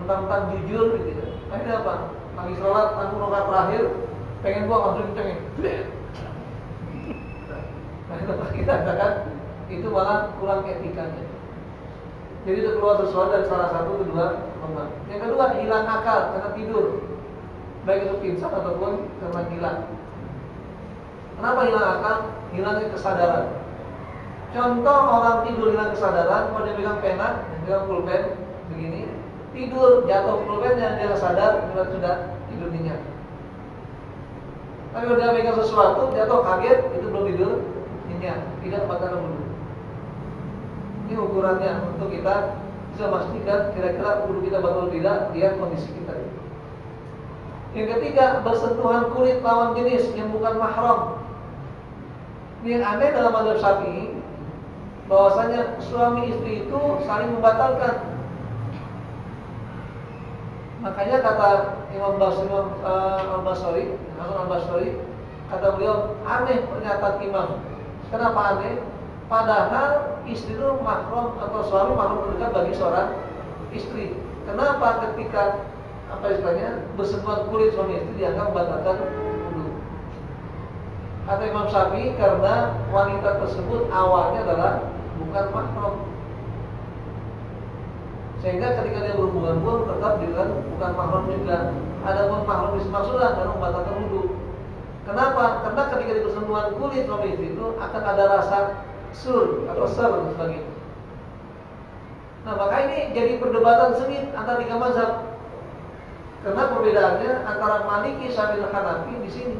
mentang-mentang jujur gitu. Akhirnya apa? Lagi sholat, aku rakaat terakhir, pengen buang langsung pengen. Nah itu kita katakan itu malah kurang etikanya. Jadi itu keluar sesuatu dari salah satu kedua teman. Yang kedua hilang akal karena tidur, baik itu pingsan ataupun karena gila. Kenapa hilang akal? Hilangnya kesadaran. Contoh orang tidur hilang kesadaran, kalau dia pegang pena, dia pegang pulpen begini, tidur jatuh pulpennya dia sadar, dia sudah tidur nyenyak. Tapi kalau dia pegang sesuatu, jatuh kaget, itu belum tidur nyenyak, tidak batal wudu. Ini ukurannya untuk kita bisa memastikan kira-kira wudu kita batal tidak, lihat kondisi kita. Yang ketiga, bersentuhan kulit lawan jenis yang bukan mahram. Yang aneh dalam mazhab Syafi'i, bahwasanya suami istri itu saling membatalkan. Makanya kata Imam Al-Basri, kata beliau, aneh pernyataan imam. Kenapa aneh? Padahal istri itu mahram atau suami mahram terdekat bagi seorang istri. Kenapa ketika bersentuhan kulit suami istri dianggap membatalkan wudu? Kata Imam Syafi'i, karena wanita tersebut awalnya adalah bukan mahram, sehingga ketika dia berhubungan pun tetap dengan bukan mahram juga. Adapun mahram dimaksudkan karena membatalkan wudu. Kenapa? Karena ketika di bersentuhan kulit suami istri itu akan ada rasa sur atau ser dan sebagainya. Nah maka ini jadi perdebatan sengit antara tiga mazhab. Karena perbedaannya antara Maliki, Syafi'i, dan Hanafi di sini.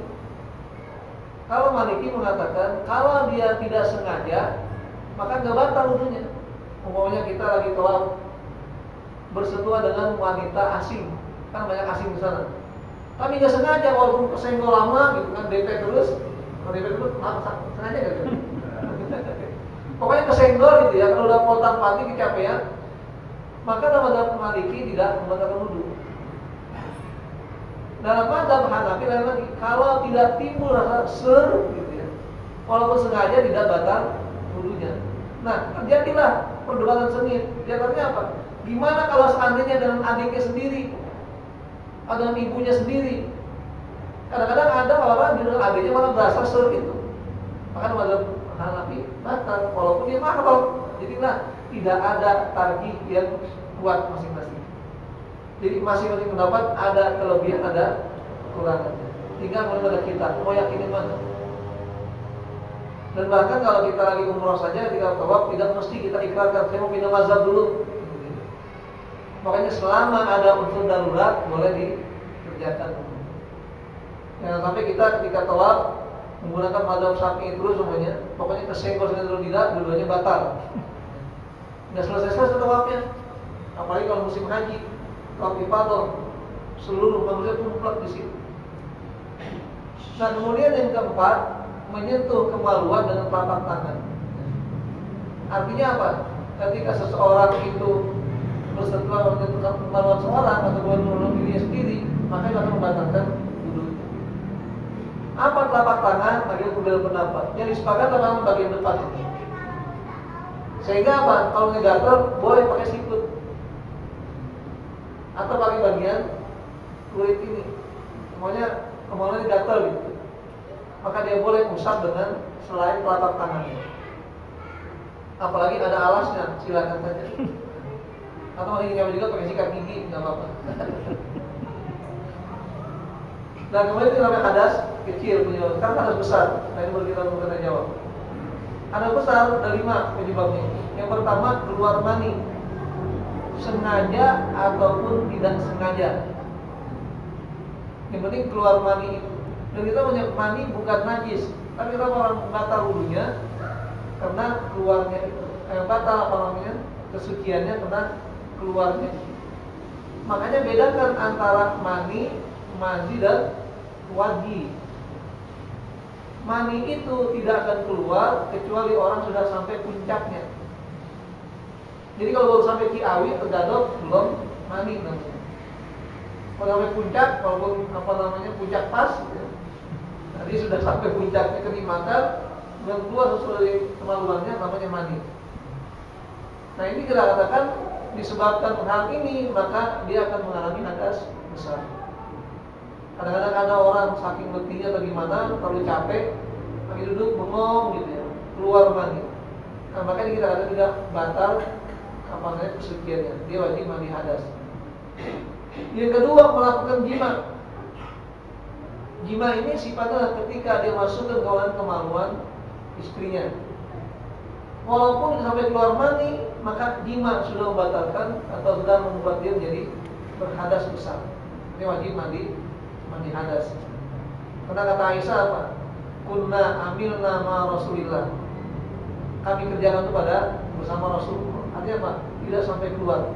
Kalau Maliki mengatakan kalau dia tidak sengaja maka nggak batal wudunya. Umpamanya kita lagi tawaf bersentuhan dengan wanita asing, kan banyak asing di sana. Tapi nggak sengaja, walaupun kesenggol lama gitu kan, DP terus, kalau DP terus, sengaja nggak gitu. Pokoknya kesenggol gitu ya, kalau udah potong pati kecapean, maka dalam mazhab Maliki tidak membatalkan wudu. Dalam mazhab Hanafi lain lagi, kalau tidak timbul rasa ser gitu ya, walaupun sengaja tidak batal wudunya. Nah, terjadilah perdebatan sengit. Diantaranya apa? Gimana kalau seandainya dengan adiknya sendiri, atau dengan ibunya sendiri? Kadang-kadang ada orang di dalam adiknya malah berasa ser itu. Maka mazhab Hanafi batal walaupun dia mahram. Jadilah tidak ada tarjih yang kuat masing-masing. Jadi masing-masing pendapat ada kelebihan, ada kekurangannya. Tinggal pada kita mau yakinin mana. Dan bahkan kalau kita lagi umroh saja, ketika tawaf tidak mesti kita ikrarkan saya mau pindah mazhab dulu. Makanya selama ada unsur darurat boleh dikerjakan. Jangan sampai kita ketika tawaf menggunakan mazhab Syafi'i terus semuanya, pokoknya kesenggol atau tidak, dua-duanya batal. Nggak selesai tawafnya. Apalagi kalau musim haji, tawaf ifadah, seluruh manusia tumplak di situ. Nah kemudian yang keempat, menyentuh kemaluan dengan telapak tangan. Artinya apa? Ketika seseorang itu bersentuhan menyentuh kemaluan seorang atau menolong dirinya sendiri, maka itu akan membatalkan wudu. Apa telapak tangan? Bagi berbeda pendapat. Yang disepakati adalah bagian depan ini. Sehingga apa? Kalau ngegatel boleh pakai sikut atau pakai bagian kulit ini. Semuanya kemaluan gatel gitu. maka dia boleh usap dengan selain telapak tangannya. Apalagi ada alasnya, silakan saja. Atau ingin juga pakai sikat gigi, nggak apa-apa. Dan kemudian itu namanya hadas kecil penyebab. Kan hadas besar. Nah ini baru kita jawab. Hadas besar ada 5 penyebabnya. Yang pertama keluar mani, sengaja ataupun tidak sengaja. Yang penting keluar mani itu. Dan kita punya mani bukan najis, tapi kita orang batal wudunya karena keluarnya itu. Batal apa namanya? Kesuciannya karena keluarnya. Makanya bedakan antara mani, mazi dan wadi. Mani itu tidak akan keluar kecuali orang sudah sampai puncaknya. Jadi kalau baru sampai Ciawi, tergadok belum mani namanya. Kalau sampai puncak, walaupun apa namanya puncak pas, ya. Jadi sudah sampai puncaknya kenikmatan, belum keluar sesuai kemaluannya, namanya mani. Nah ini kita katakan disebabkan hal ini maka dia akan mengalami hadas besar. Kadang-kadang ada orang saking letihnya atau gimana, terlalu capek, lagi duduk bengong gitu ya, keluar mani. Nah makanya kita katakan tidak batal apa namanya kesuciannya, dia wajib mandi hadas. Yang kedua melakukan jima. Jima ini sifatnya ketika dia masuk ke kawalan kemaluan istrinya. Walaupun sampai keluar mani, maka jima sudah membatalkan atau sudah membuat dia menjadi berhadas besar. Dia wajib mandi hadas. Karena kata Aisyah apa? Kunna amilna ma Rasulillah. Kami kerjakan itu bersama Rasulullah. Artinya apa? Tidak sampai keluar.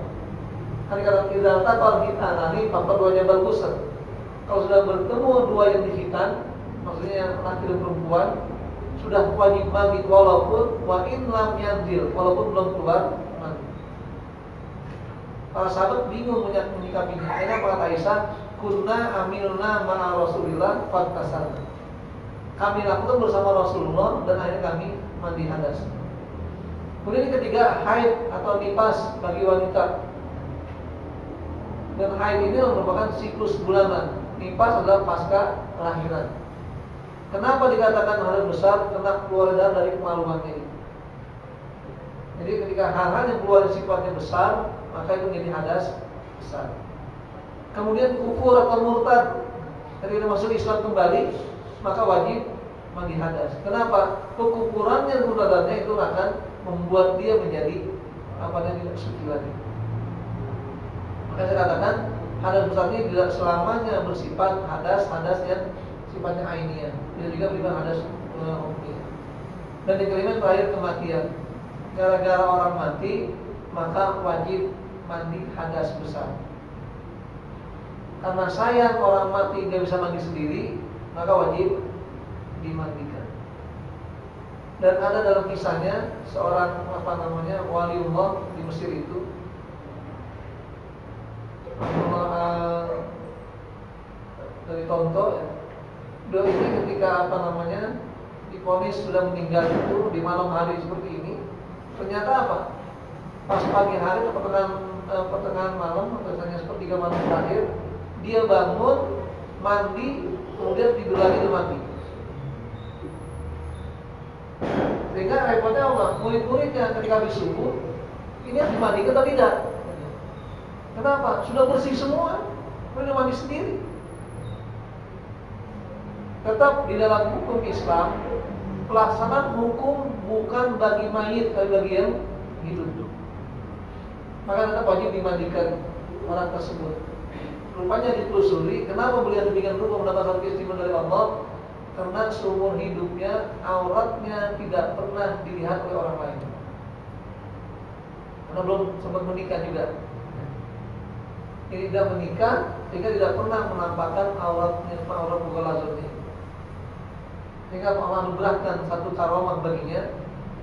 Kan kata tidak takal hitan, nanti faktor duanya bagus. Kalau sudah bertemu dua yang dihitan, maksudnya laki dan perempuan, sudah wajib mandi walaupun wa in lam yanzil, walaupun belum keluar mandi. Para sahabat bingung menyikapinya. Akhirnya kata Aisyah, kunna amilna ma'a Rasulillah faktasalna. Kami lakukan bersama Rasulullah dan akhirnya kami mandi hadas. Kemudian yang ketiga, haid atau nifas bagi wanita. Dan haid ini merupakan siklus bulanan. Nifas adalah pasca kelahiran. Kenapa dikatakan hadas besar? Karena keluar darah dari kemaluannya ini. Jadi ketika hal-hal yang keluar sifatnya besar, maka itu menjadi hadas besar. Kemudian kufur atau murtad, ketika masuk Islam kembali, maka wajib mandi hadas. Kenapa? Kekufurannya dan murtadannya itu akan membuat dia menjadi apa yang tidak suci lagi. Maka saya katakan hadas besarnya tidak selamanya bersifat hadas yang sifatnya ainiyah. Tidak juga bersifat hadas umumiyah. Dan yang kelima terakhir kematian. Gara-gara orang mati, maka wajib mandi hadas besar. Karena sayang orang mati dia bisa mandi sendiri, maka wajib dimandikan. Dan ada dalam kisahnya seorang waliullah di Mesir itu, dari Tonto ya. Beliau ini ketika divonis sudah meninggal itu di malam hari seperti ini, ternyata apa? Pas pagi hari atau pertengahan malam, biasanya sepertiga malam terakhir, dia bangun, mandi, kemudian tidur lagi dan mandi. Sehingga repotnya apa? Murid-muridnya ketika habis subuh, ini harus dimandikan atau tidak? Kenapa? Sudah bersih semua, sudah mandi sendiri. Tetap di dalam hukum Islam, pelaksanaan hukum bukan bagi mayit, tapi bagi yang hidup. Maka tetap wajib dimandikan orang tersebut. Rupanya ditelusuri, kenapa beliau demikian rupa mendapat satu keistimewaan dari Allah? Karena seumur hidupnya auratnya tidak pernah dilihat oleh orang lain. Karena belum sempat menikah juga. Jadi tidak menikah, sehingga tidak pernah menampakkan aurat bukalazurnya. Sehingga Allah anugerahkan satu karomah baginya,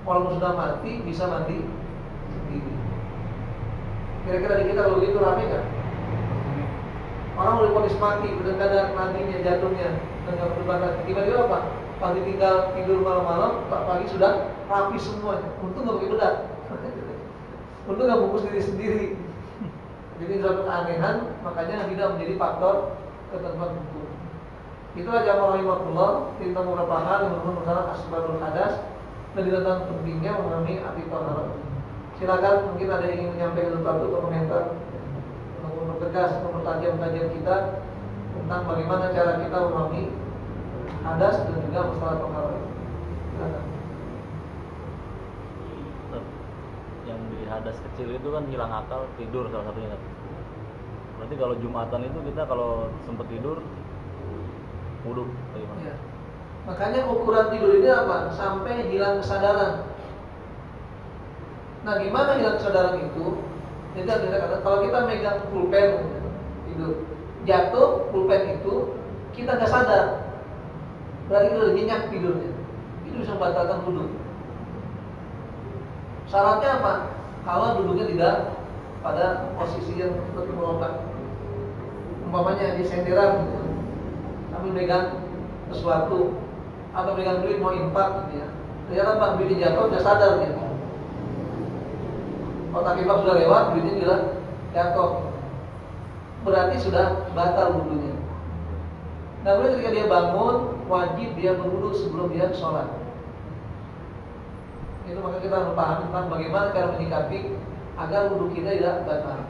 walaupun sudah mati bisa mandi sendiri. Kira-kira di kita kalau begitu rame kan? Orang udah divonis mati, kadang-kadang nantinya jatuhnya dengan perdebatan. Tiba-tiba apa? Pagi tinggal tidur malam-malam, pagi sudah rapi semuanya. Untung nggak pakai bedak. Untung nggak bungkus diri sendiri. Jadi suatu keanehan, makanya tidak menjadi faktor ketentuan hukum. Itulah jamaah rahimahullah tentang beberapa hal yang berhubungan dengan asbabul hadas dan tentang pentingnya memahami arti taharah. Silakan mungkin ada yang ingin menyampaikan sesuatu atau komentar untuk mempertegas, mempertajam kajian kita tentang bagaimana cara kita memahami hadas dan juga masalah taharah. Silakan. Yang di hadas kecil itu kan hilang akal, tidur salah satunya kan. Berarti kalau Jumatan itu kita kalau sempat tidur wudu bagaimana? Ya. Makanya ukuran tidur ini apa? Sampai hilang kesadaran. Nah, gimana hilang kesadaran itu? Jadi kita kata kalau kita megang pulpen tidur, jatuh pulpen itu kita nggak sadar, berarti itu udah nyenyak tidurnya. Itu bisa membatalkan wudu. Syaratnya apa? Kalau duduknya tidak pada posisi yang seperti melompat. Umpamanya di senderan gitu, sambil megang sesuatu atau megang duit mau infak gitu ya. Ternyata Pak duitnya jatuh, sudah sadar gitu. Otak infak sudah lewat, duitnya juga jatuh. Berarti sudah batal wudunya. Nah, kemudian ketika dia bangun, wajib dia berwudu sebelum dia sholat. Itu maka kita harus paham tentang bagaimana cara menyikapi agar wudu kita tidak batal.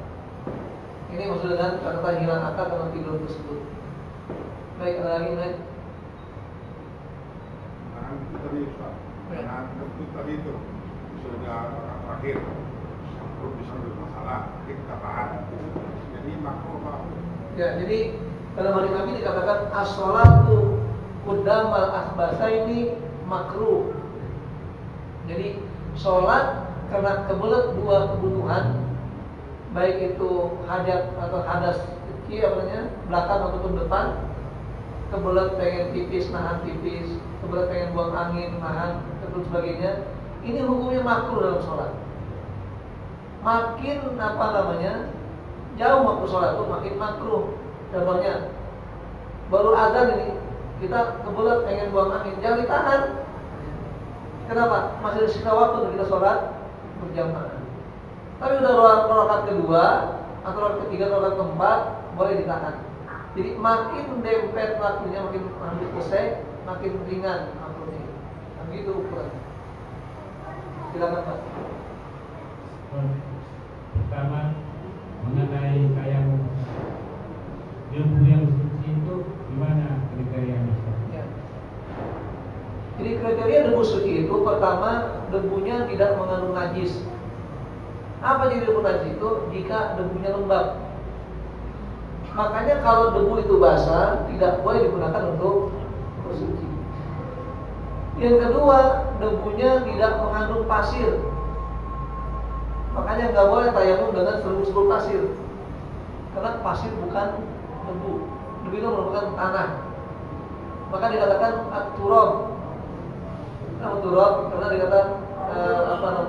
Ini maksud dengan kata hilang akal karena tidur tersebut. Baik, ada lagi naik. Nah, itu tadi Ustaz. Nah, itu tadi itu sudah terakhir. Sampai bisa bermasalah, kita tahan. Jadi makro apa? Ya, jadi dalam hadis Nabi dikatakan as-sholatu quddamal akhbasaini makruh. Jadi sholat karena kebelet dua kebutuhan, baik itu hajat atau hadas kecil belakang ataupun depan, kebelet pengen tipis nahan tipis, kebelet pengen buang angin nahan dan sebagainya, ini hukumnya makruh dalam sholat. Makin jauh waktu sholat itu makin makruh. Contohnya baru azan ini kita kebelet pengen buang angin, jangan ditahan. Kenapa? Masih ada sisa waktu untuk kita sholat berjamaah. Tapi udah rakaat kedua atau rakaat ketiga atau rakaat keempat boleh ditahan. Jadi makin dempet waktunya, makin hampir selesai, makin ringan waktunya. Nah, gitu ukurannya. Silakan Pak. Pertama mengenai tayamum, ilmu yang suci itu gimana kriterianya? Ya. Jadi kriteria debu suci itu pertama debunya tidak mengandung najis. Apa jadi debu najis itu? Jika debunya lembab. Makanya kalau debu itu basah tidak boleh digunakan untuk bersuci. Yang kedua, debunya tidak mengandung pasir. Makanya nggak boleh tayamum dengan serbuk-serbuk pasir. Karena pasir bukan debu. Debu itu merupakan tanah. Maka dikatakan at-turab. Turab karena dikatakan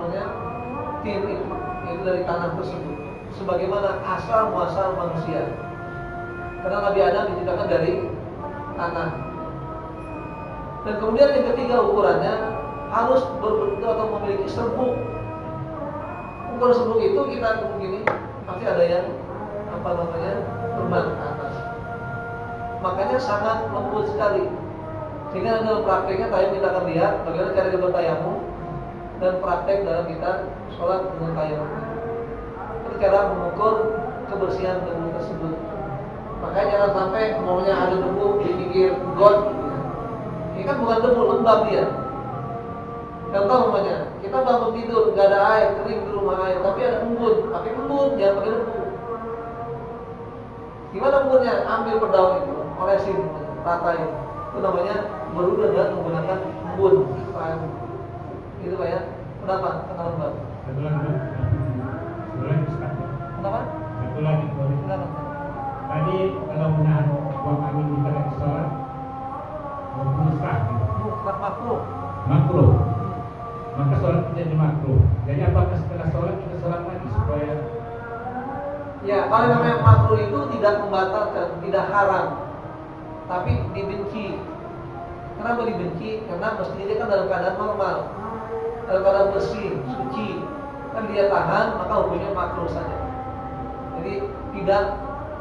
tin itu dari tanah tersebut. Sebagaimana asal muasal manusia. Karena Nabi Adam diciptakan dari tanah. Dan kemudian yang ketiga ukurannya harus berbentuk atau memiliki serbuk. Ukuran serbuk itu kita begini pasti ada yang terbang ke atas. Makanya sangat lembut sekali. Sehingga dalam prakteknya tayamum kita akan lihat bagaimana cara kita bertayamum dan praktek dalam kita sholat dengan tayamum. Itu cara mengukur kebersihan debu tersebut. Makanya jangan sampai maunya ada debu di pinggir got. Ini kan bukan debu, lembab dia. Contoh namanya, kita bangun tidur nggak ada air, kering di rumah air, tapi ada embun, pakai embun, jangan pakai debu. Gimana embunnya? Ambil pedaun itu, olesin, ratain. Itu namanya berwudu dengan menggunakan embun. Itu Pak ya. Kenapa? Karena lembab. Satu lagi, Ustaz. Kenapa? Satu lagi boleh. Kenapa? Tadi kalau menahan buang angin di tengah sholat, berusaha Bukan makruh. makruh. Maka sholat menjadi makruh. Jadi apakah setelah sholat kita sholat lagi supaya? Ya, kalau namanya makruh itu tidak membatalkan, tidak haram, tapi dibenci. Kenapa dibenci? Karena mestinya dia kan dalam keadaan normal, dalam keadaan bersih, suci. Kan dia tahan, maka hukumnya makruh saja. Jadi tidak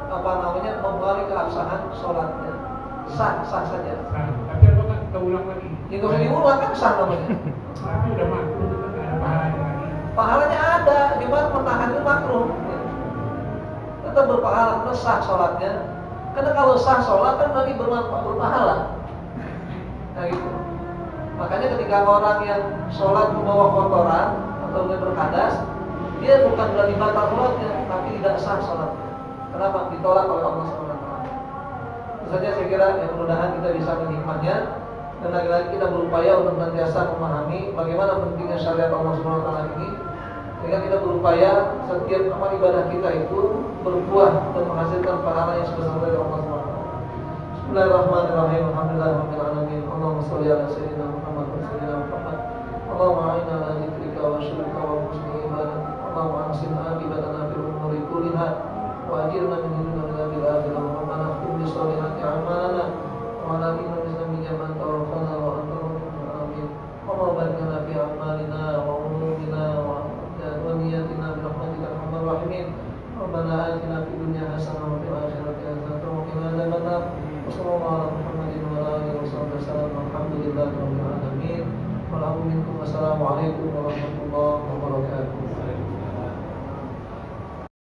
mempengaruhi keabsahan sholatnya. sah saja. Sah. Tapi apakah kita ulang lagi? Ya nggak usah diulang kan sah namanya. Tapi udah makruh, kita nggak ada pahalanya lagi. Pahalanya ada, cuma menahan itu makruh. Tetap berpahala, tetap sah sholatnya. Karena kalau sah sholat kan berarti berpahala. Nah gitu. Makanya ketika orang yang sholat membawa kotoran atau dia berhadas, dia bukan berarti batal sholatnya, tapi tidak sah sholatnya. Kenapa? Ditolak oleh Allah SWT. Itu saja saya kira yang mudah-mudahan kita bisa menikmatinya. Dan lagi-lagi kita berupaya untuk senantiasa memahami bagaimana pentingnya syariat Allah SWT ini. Sehingga kita berupaya setiap amal ibadah kita itu berbuah dan menghasilkan pahala yang sebesar dari Allah SWT. Bismillahirrahmanirrahim. Alhamdulillahirabbil alamin. Allahumma shalli ala sayyidina Muhammad wa sayyidina Muhammad. Allahumma a'inna ala dzikrika wa syukrika wa husni ibadatik. Allahumma ahsin aqibatana fil umuri kulliha wa ajirna min adzabil akhirah. Rabbana ighfir li shalihati a'malana wa ala inna min man tawaffana wa anta rabbuna amin. Allahumma barik lana fi a'malina wa umurina wa niyatina bi rahmatika arhamar rahimin. Rabbana atina fid dunya hasanah wa fil akhirati hasanah wa qina adzabannar. Wassallallahu ala Muhammadin wa ala alihi wasallam. Alhamdulillahi rabbil alamin. Wassalamualaikum warahmatullahi wabarakatuh.